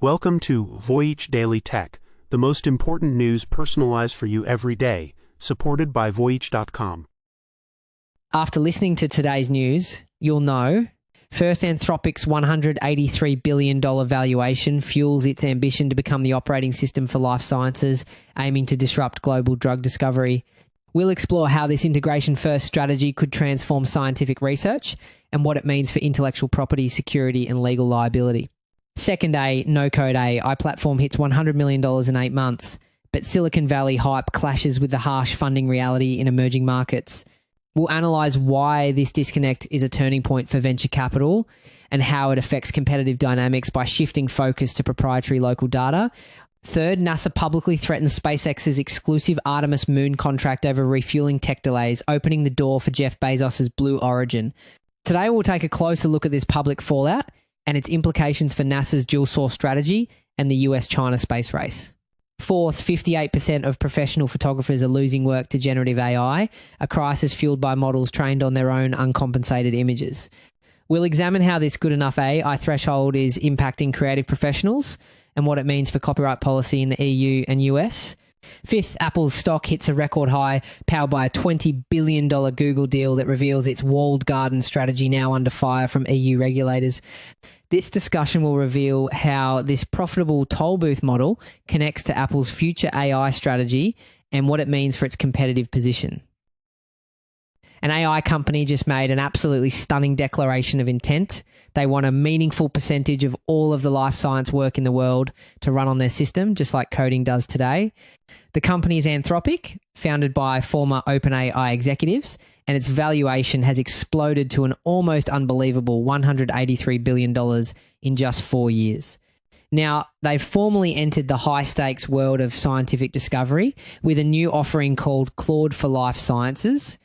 Welcome to Voyage Daily Tech, the most important news personalized for you every day, supported by Voyage.com. After listening to today's news, you'll know, first, Anthropic's $183 billion valuation fuels its ambition to become the operating system for life sciences, aiming to disrupt global drug discovery. We'll explore how this integration-first strategy could transform scientific research and what it means for intellectual property, security, and legal liability. Second A, no-code AI platform hits $100 million in 8 months, but Silicon Valley hype clashes with the harsh funding reality in emerging markets. We'll analyse why this disconnect is a turning point for venture capital and how it affects competitive dynamics by shifting focus to proprietary local data. Third, NASA publicly threatens SpaceX's exclusive Artemis moon contract over refueling tech delays, opening the door for Jeff Bezos' Blue Origin. Today, we'll take a closer look at this public fallout and its implications for NASA's dual-source strategy and the US-China space race. Fourth, 58% of professional photographers are losing work to generative AI, a crisis fueled by models trained on their own uncompensated images. We'll examine how this good enough AI threshold is impacting creative professionals and what it means for copyright policy in the EU and US. Fifth, Apple's stock hits a record high, powered by a $20 billion Google deal that reveals its walled garden strategy now under fire from EU regulators. This discussion will reveal how this profitable toll booth model connects to Apple's future AI strategy and what it means for its competitive position. An AI company just made an absolutely stunning declaration of intent. They want a meaningful percentage of all of the life science work in the world to run on their system, just like coding does today. The company is Anthropic, founded by former OpenAI executives, and its valuation has exploded to an almost unbelievable $183 billion in just 4 years. Now, they've formally entered the high-stakes world of scientific discovery with a new offering called Claude for Life Sciences.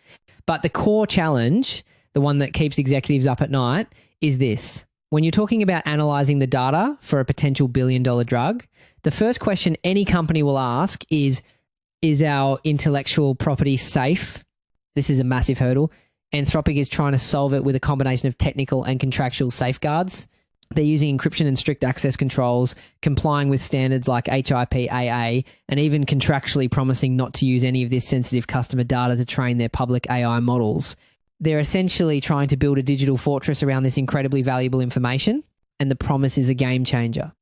But the core challenge, the one that keeps executives up at night, is this. When you're talking about analyzing the data for a potential billion-dollar drug, the first question any company will ask is our intellectual property safe? This is a massive hurdle. Anthropic is trying to solve it with a combination of technical and contractual safeguards. They're using encryption and strict access controls, complying with standards like HIPAA, and even contractually promising not to use any of this sensitive customer data to train their public AI models. They're essentially trying to build a digital fortress around this incredibly valuable information, and the promise is a game changer.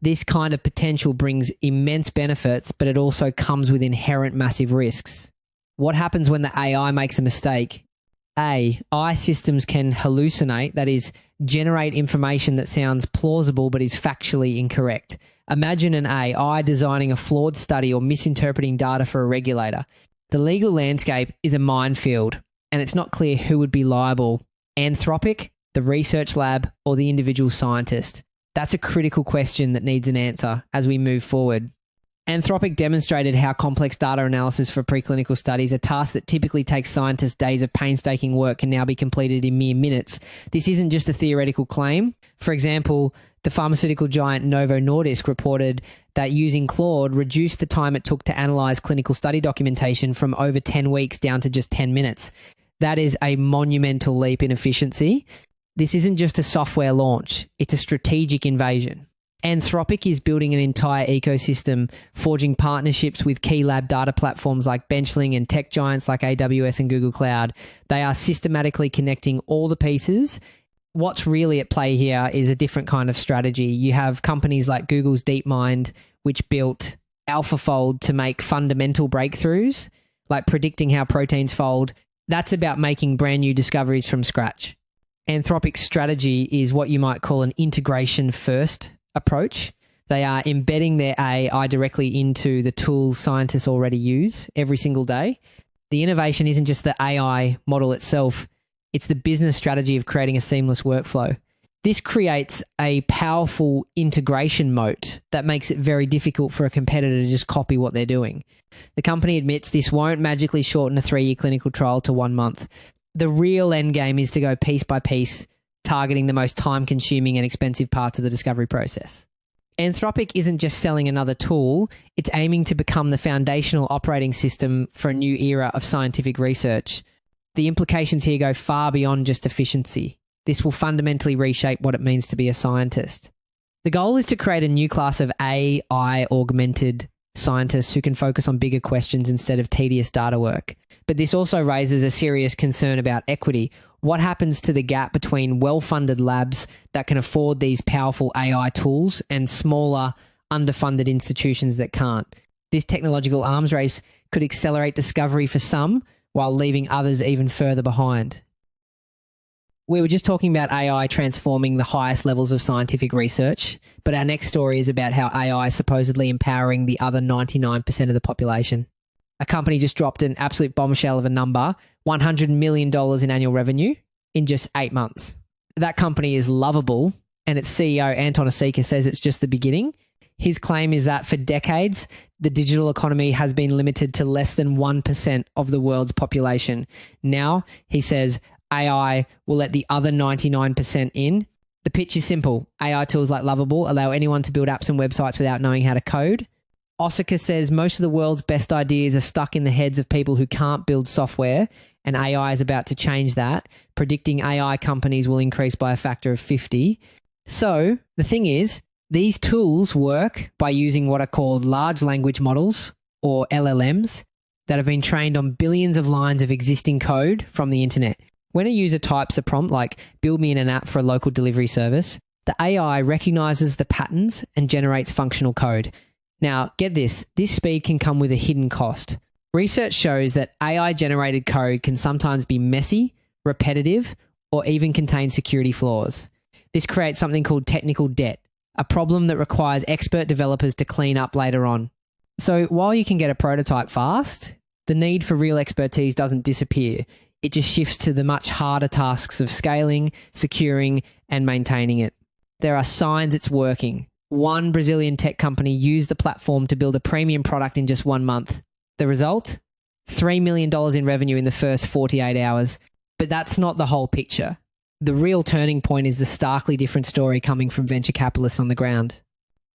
This kind of potential brings immense benefits, but it also comes with inherent massive risks. What happens when the AI makes a mistake? AI systems can hallucinate, that is, generate information that sounds plausible but is factually incorrect. Imagine an AI designing a flawed study or misinterpreting data for a regulator. The legal landscape is a minefield, and it's not clear who would be liable: Anthropic, the research lab, or the individual scientist. That's a critical question that needs an answer as we move forward. Anthropic demonstrated how complex data analysis for preclinical studies, a task that typically takes scientists days of painstaking work, can now be completed in mere minutes. This isn't just a theoretical claim. For example, the pharmaceutical giant Novo Nordisk reported that using Claude reduced the time it took to analyze clinical study documentation from over 10 weeks down to just 10 minutes. That is a monumental leap in efficiency. This isn't just a software launch, it's a strategic invasion. Anthropic is building an entire ecosystem, forging partnerships with key lab data platforms like Benchling and tech giants like AWS and Google Cloud. They are systematically connecting all the pieces. What's really at play here is a different kind of strategy. You have companies like Google's DeepMind, which built AlphaFold to make fundamental breakthroughs, like predicting how proteins fold. That's about making brand new discoveries from scratch. Anthropic's strategy is what you might call an integration-first approach. They are embedding their AI directly into the tools scientists already use every single day. The innovation isn't just the AI model itself, it's the business strategy of creating a seamless workflow. This creates a powerful integration moat that makes it very difficult for a competitor to just copy what they're doing. The company admits this won't magically shorten a 3-year clinical trial to 1 month. The real end game is to go piece by piece, targeting the most time-consuming and expensive parts of the discovery process. Anthropic isn't just selling another tool, it's aiming to become the foundational operating system for a new era of scientific research. The implications here go far beyond just efficiency. This will fundamentally reshape what it means to be a scientist. The goal is to create a new class of AI-augmented scientists who can focus on bigger questions instead of tedious data work. But this also raises a serious concern about equity. What happens to the gap between well-funded labs that can afford these powerful AI tools and smaller, underfunded institutions that can't? This technological arms race could accelerate discovery for some while leaving others even further behind. We were just talking about AI transforming the highest levels of scientific research, but our next story is about how AI is supposedly empowering the other 99% of the population. A company just dropped an absolute bombshell of a number, $100 million in annual revenue in just 8 months. That company is Lovable, and its CEO, Anton Asika, says it's just the beginning. His claim is that for decades, the digital economy has been limited to less than 1% of the world's population. Now, he says, AI will let the other 99% in. The pitch is simple. AI tools like Lovable allow anyone to build apps and websites without knowing how to code. Osaka says most of the world's best ideas are stuck in the heads of people who can't build software, and AI is about to change that, predicting AI companies will increase by a factor of 50. So the thing is, these tools work by using what are called large language models, or LLMs, that have been trained on billions of lines of existing code from the internet. When a user types a prompt like, build me an app for a local delivery service, the AI recognizes the patterns and generates functional code. Now, get this speed can come with a hidden cost. Research shows that AI-generated code can sometimes be messy, repetitive, or even contain security flaws. This creates something called technical debt, a problem that requires expert developers to clean up later on. So while you can get a prototype fast, the need for real expertise doesn't disappear. It just shifts to the much harder tasks of scaling, securing, and maintaining it. There are signs it's working. One Brazilian tech company used the platform to build a premium product in just 1 month. The result? $3 million in revenue in the first 48 hours. But that's not the whole picture. The real turning point is the starkly different story coming from venture capitalists on the ground.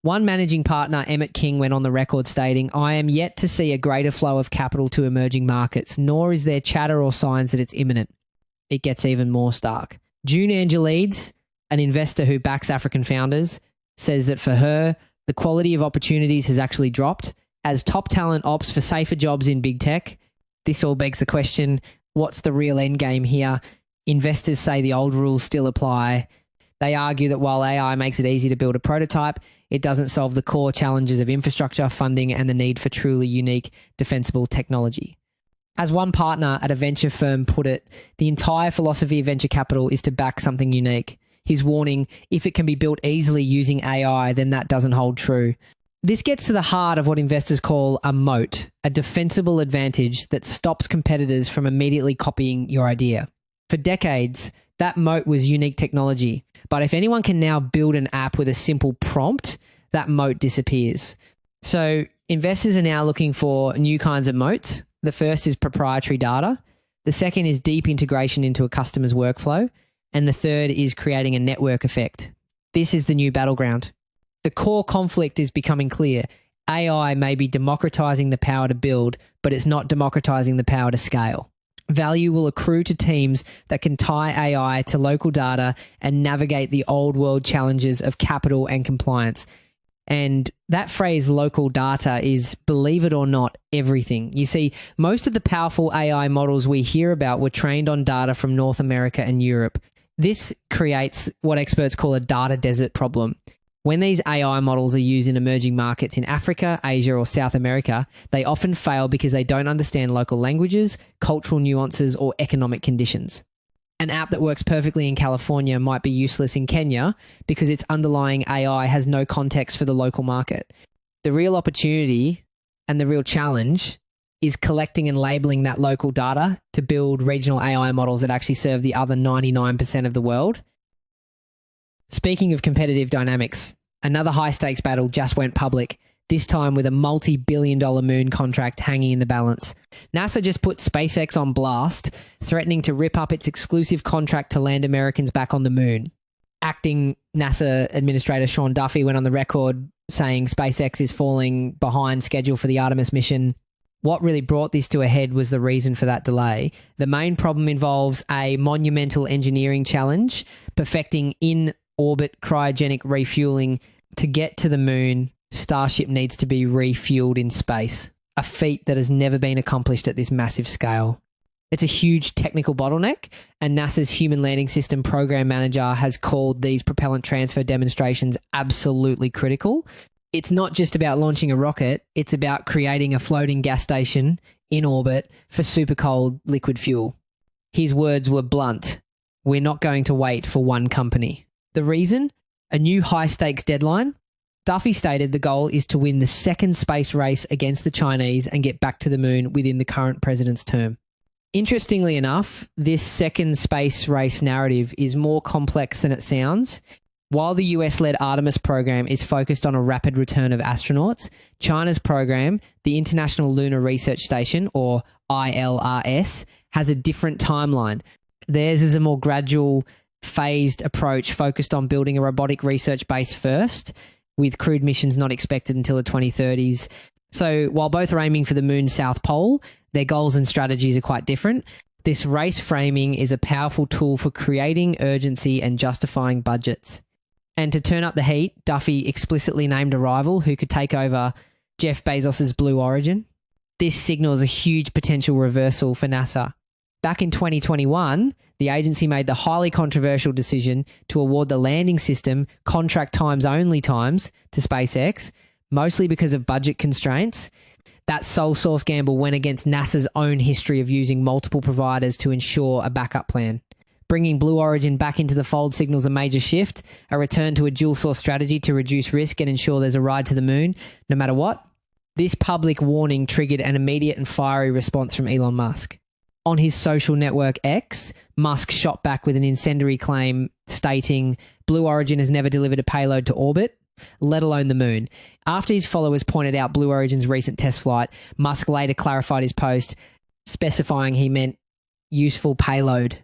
One managing partner, Emmett King, went on the record stating, "I am yet to see a greater flow of capital to emerging markets, nor is there chatter or signs that it's imminent." It gets even more stark. June Angelides, an investor who backs African founders, says that for her, the quality of opportunities has actually dropped as top talent opts for safer jobs in big tech. This all begs the question, what's the real end game here? Investors say the old rules still apply. They argue that while AI makes it easy to build a prototype, it doesn't solve the core challenges of infrastructure, funding, and the need for truly unique, defensible technology. As one partner at a venture firm put it, the entire philosophy of venture capital is to back something unique. He's warning, if it can be built easily using AI, then that doesn't hold true. This gets to the heart of what investors call a moat, a defensible advantage that stops competitors from immediately copying your idea. For decades, that moat was unique technology. But if anyone can now build an app with a simple prompt, that moat disappears. So investors are now looking for new kinds of moats. The first is proprietary data. The second is deep integration into a customer's workflow. And the third is creating a network effect. This is the new battleground. The core conflict is becoming clear. AI may be democratizing the power to build, but it's not democratizing the power to scale. Value will accrue to teams that can tie AI to local data and navigate the old world challenges of capital and compliance. And that phrase, local data, is, believe it or not, everything. You see, most of the powerful AI models we hear about were trained on data from North America and Europe. This creates what experts call a data desert problem. When these AI models are used in emerging markets in Africa, Asia, or South America, they often fail because they don't understand local languages, cultural nuances, or economic conditions. An app that works perfectly in California might be useless in Kenya because its underlying AI has no context for the local market. The real opportunity and the real challenge is collecting and labeling that local data to build regional AI models that actually serve the other 99% of the world. Speaking of competitive dynamics, another high-stakes battle just went public, this time with a multi-billion-dollar moon contract hanging in the balance. NASA just put SpaceX on blast, threatening to rip up its exclusive contract to land Americans back on the moon. Acting NASA Administrator Sean Duffy went on the record saying SpaceX is falling behind schedule for the Artemis mission. What really brought this to a head was the reason for that delay. The main problem involves a monumental engineering challenge, perfecting in-orbit cryogenic refueling To get to the moon, Starship needs to be refueled in space, a feat that has never been accomplished at this massive scale. It's a huge technical bottleneck, and NASA's Human Landing System program manager has called these propellant transfer demonstrations absolutely critical. It's not just about launching a rocket, it's about creating a floating gas station in orbit for super cold liquid fuel. His words were blunt. We're not going to wait for one company. The reason? A new high-stakes deadline. Duffy stated the goal is to win the second space race against the Chinese and get back to the moon within the current president's term. Interestingly enough, this second space race narrative is more complex than it sounds. While the US-led Artemis program is focused on a rapid return of astronauts, China's program, the International Lunar Research Station, or ILRS, has a different timeline. Theirs is a more gradual, phased approach focused on building a robotic research base first, with crewed missions not expected until the 2030s. So while both are aiming for the moon's south pole, their goals and strategies are quite different. This race framing is a powerful tool for creating urgency and justifying budgets. And to turn up the heat, Duffy explicitly named a rival who could take over Jeff Bezos's Blue Origin. This signals a huge potential reversal for NASA. Back in 2021, the agency made the highly controversial decision to award the landing system contract times only times to SpaceX, mostly because of budget constraints. That sole source gamble went against NASA's own history of using multiple providers to ensure a backup plan. Bringing Blue Origin back into the fold signals a major shift, a return to a dual source strategy to reduce risk and ensure there's a ride to the moon, no matter what. This public warning triggered an immediate and fiery response from Elon Musk. On his social network X, Musk shot back with an incendiary claim stating Blue Origin has never delivered a payload to orbit, let alone the moon. After his followers pointed out Blue Origin's recent test flight, Musk later clarified his post, specifying he meant useful payload.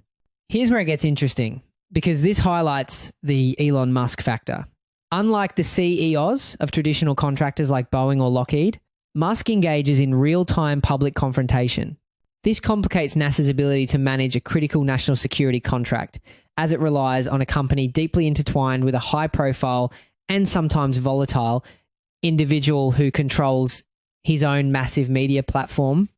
Here's where it gets interesting, because this highlights the Elon Musk factor. Unlike the CEOs of traditional contractors like Boeing or Lockheed, Musk engages in real-time public confrontation. This complicates NASA's ability to manage a critical national security contract, as it relies on a company deeply intertwined with a high-profile and sometimes volatile individual who controls his own massive media platform.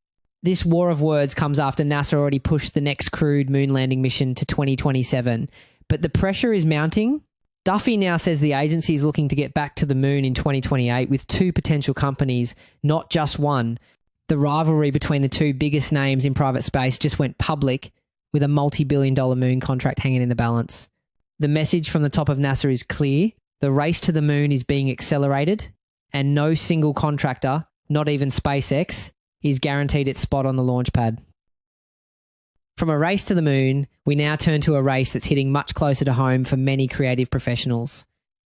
This war of words comes after NASA already pushed the next crewed moon landing mission to 2027, but the pressure is mounting. Duffy now says the agency is looking to get back to the moon in 2028 with two potential companies, not just one. The rivalry between the two biggest names in private space just went public, with a multi-billion-dollar moon contract hanging in the balance. The message from the top of NASA is clear. The race to the moon is being accelerated, and no single contractor, not even SpaceX, is guaranteed its spot on the launch pad. From a race to the moon, we now turn to a race that's hitting much closer to home for many creative professionals.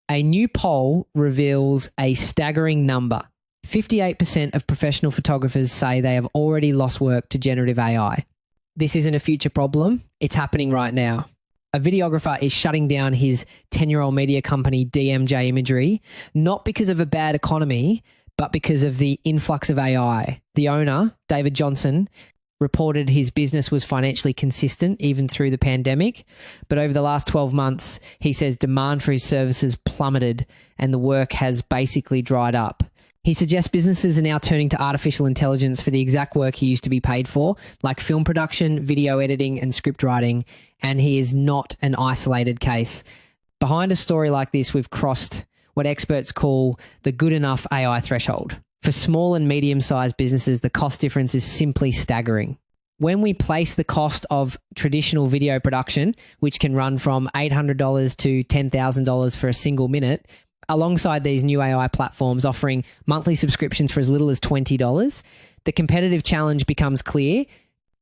A new poll reveals a staggering number. 58% of professional photographers say they have already lost work to generative AI. This isn't a future problem, it's happening right now. A videographer is shutting down his 10-year-old media company DMJ Imagery, not because of a bad economy, but because of the influx of AI. The owner, David Johnson, reported his business was financially consistent even through the pandemic, but over the last 12 months, he says demand for his services plummeted and the work has basically dried up. He suggests businesses are now turning to artificial intelligence for the exact work he used to be paid for, like film production, video editing, and script writing, and he is not an isolated case. Behind a story like this, we've crossed what experts call the good enough AI threshold. For small and medium-sized businesses, the cost difference is simply staggering. When we place the cost of traditional video production, which can run from $800 to $10,000 for a single minute, alongside these new AI platforms offering monthly subscriptions for as little as $20, the competitive challenge becomes clear.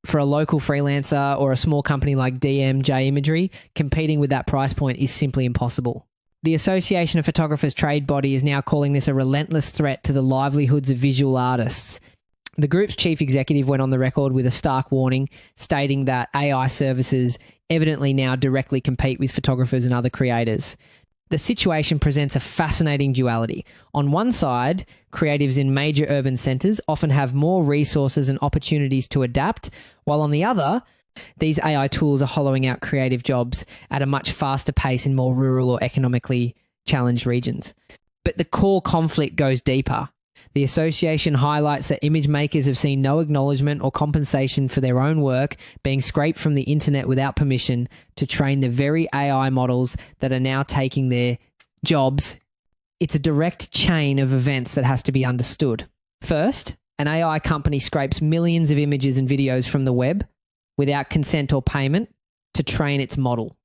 For a local freelancer or a small company like DMJ Imagery, competing with that price point is simply impossible. The Association of Photographers trade body is now calling this a relentless threat to the livelihoods of visual artists. The group's chief executive went on the record with a stark warning, stating that AI services evidently now directly compete with photographers and other creators. The situation presents a fascinating duality. On one side, creatives in major urban centres often have more resources and opportunities to adapt, while on the other, these AI tools are hollowing out creative jobs at a much faster pace in more rural or economically challenged regions. But the core conflict goes deeper. The association highlights that image makers have seen no acknowledgement or compensation for their own work being scraped from the internet without permission to train the very AI models that are now taking their jobs. It's a direct chain of events that has to be understood. First, an AI company scrapes millions of images and videos from the web without consent or payment to train its model.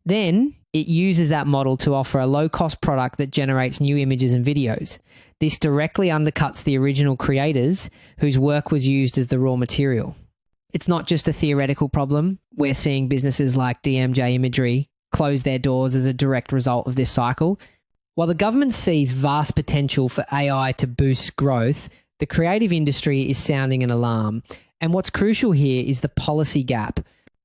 Then it uses that model to offer a low-cost product that generates new images and videos. This directly undercuts the original creators whose work was used as the raw material. It's not just a theoretical problem. We're seeing businesses like DMJ Imagery close their doors as a direct result of this cycle. While the government sees vast potential for AI to boost growth, the creative industry is sounding an alarm. And what's crucial here is the policy gap.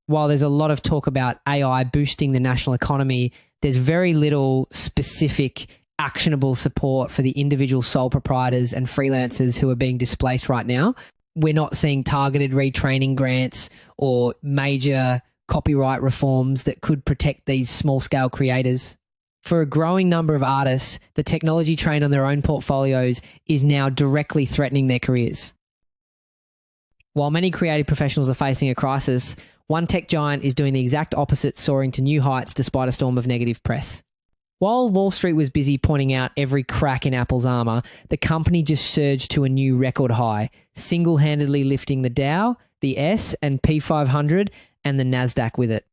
While there's a lot of talk about AI boosting the national economy, there's very little specific actionable support for the individual sole proprietors and freelancers who are being displaced right now. We're not seeing targeted retraining grants or major copyright reforms that could protect these small-scale creators. For a growing number of artists, the technology trained on their own portfolios is now directly threatening their careers. While many creative professionals are facing a crisis, one tech giant is doing the exact opposite, soaring to new heights despite a storm of negative press. While Wall Street was busy pointing out every crack in Apple's armor, the company just surged to a new record high, single-handedly lifting the Dow, the S&P 500, and the Nasdaq with it.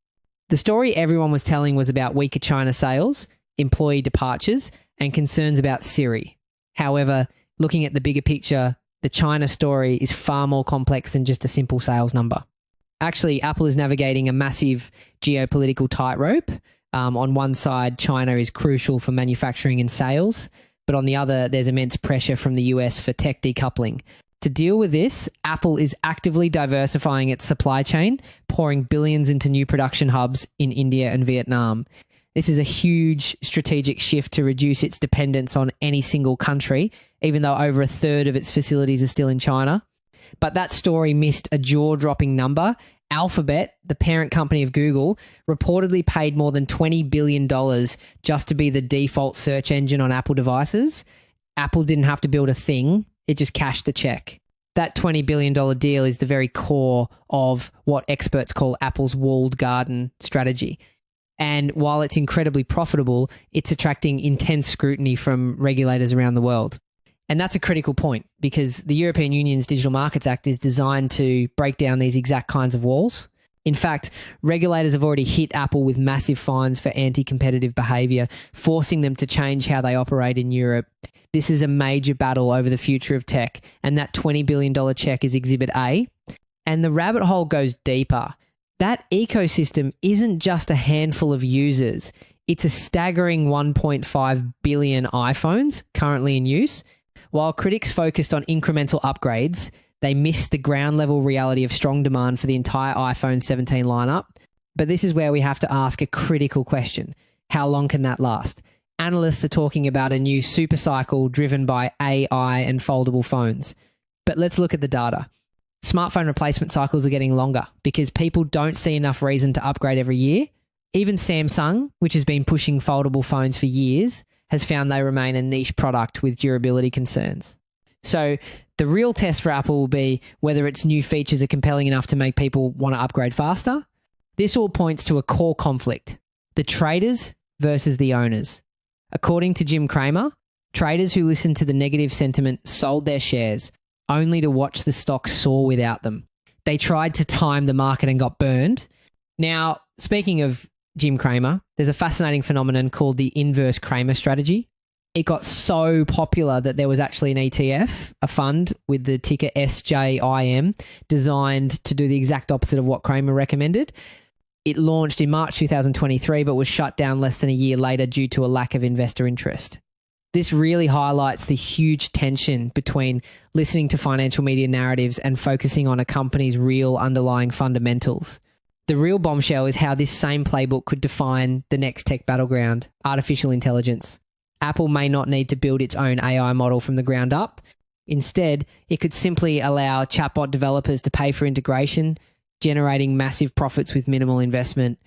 The story everyone was telling was about weaker China sales, employee departures, and concerns about Siri. However, looking at the bigger picture, the China story is far more complex than just a simple sales number. Actually, Apple is navigating a massive geopolitical tightrope. On one side, China is crucial for manufacturing and sales, but on the other, there's immense pressure from the US for tech decoupling. To deal with this, Apple is actively diversifying its supply chain, pouring billions into new production hubs in India and Vietnam. This is a huge strategic shift to reduce its dependence on any single country, even though over a third of its facilities are still in China. But that story missed a jaw-dropping number. Alphabet, the parent company of Google, reportedly paid more than $20 billion just to be the default search engine on Apple devices. Apple didn't have to build a thing. It just cashed the check. That $20 billion deal is the very core of what experts call Apple's walled garden strategy. And while it's incredibly profitable, it's attracting intense scrutiny from regulators around the world. And that's a critical point because the European Union's Digital Markets Act is designed to break down these exact kinds of walls. In fact, regulators have already hit Apple with massive fines for anti-competitive behavior, forcing them to change how they operate in Europe. This is a major battle over the future of tech, and that $20 billion check is Exhibit A. And the rabbit hole goes deeper. That ecosystem isn't just a handful of users. It's a staggering 1.5 billion iPhones currently in use. While critics focused on incremental upgrades, they missed the ground-level reality of strong demand for the entire iPhone 17 lineup. But this is where we have to ask a critical question. How long can that last? Analysts are talking about a new supercycle driven by AI and foldable phones. But let's look at the data. Smartphone replacement cycles are getting longer because people don't see enough reason to upgrade every year. Even Samsung, which has been pushing foldable phones for years, has found they remain a niche product with durability concerns. So the real test for Apple will be whether its new features are compelling enough to make people want to upgrade faster. This all points to a core conflict: the traders versus the owners. According to Jim Cramer, traders who listened to the negative sentiment sold their shares, only to watch the stock soar without them. They tried to time the market and got burned. Now, speaking of Jim Cramer, there's a fascinating phenomenon called the inverse Cramer strategy. It got so popular that there was actually an ETF, a fund with the ticker SJIM, designed to do the exact opposite of what Cramer recommended. It launched in March 2023, but was shut down less than a year later due to a lack of investor interest. This really highlights the huge tension between listening to financial media narratives and focusing on a company's real underlying fundamentals. The real bombshell is how this same playbook could define the next tech battleground: artificial intelligence. Apple may not need to build its own AI model from the ground up. Instead, it could simply allow chatbot developers to pay for integration, generating massive profits with minimal investment.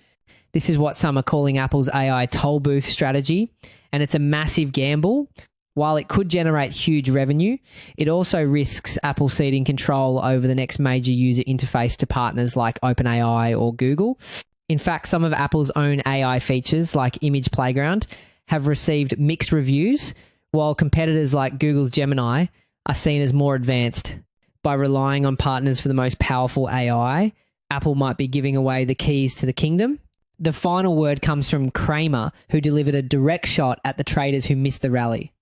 This is what some are calling Apple's AI toll booth strategy, and it's a massive gamble, While it could generate huge revenue, it also risks Apple ceding control over the next major user interface to partners like OpenAI or Google. In fact, some of Apple's own AI features, like Image Playground, have received mixed reviews, while competitors like Google's Gemini are seen as more advanced. By relying on partners for the most powerful AI, Apple might be giving away the keys to the kingdom. The final word comes from Cramer, who delivered a direct shot at the traders who missed the rally.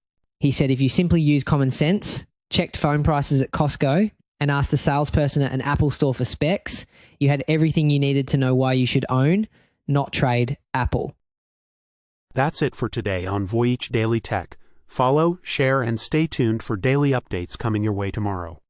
He said if you simply use common sense, checked phone prices at Costco, and asked a salesperson at an Apple store for specs, you had everything you needed to know why you should own, not trade, Apple. That's it for today on Voyage Daily Tech. Follow, share, and stay tuned for daily updates coming your way tomorrow.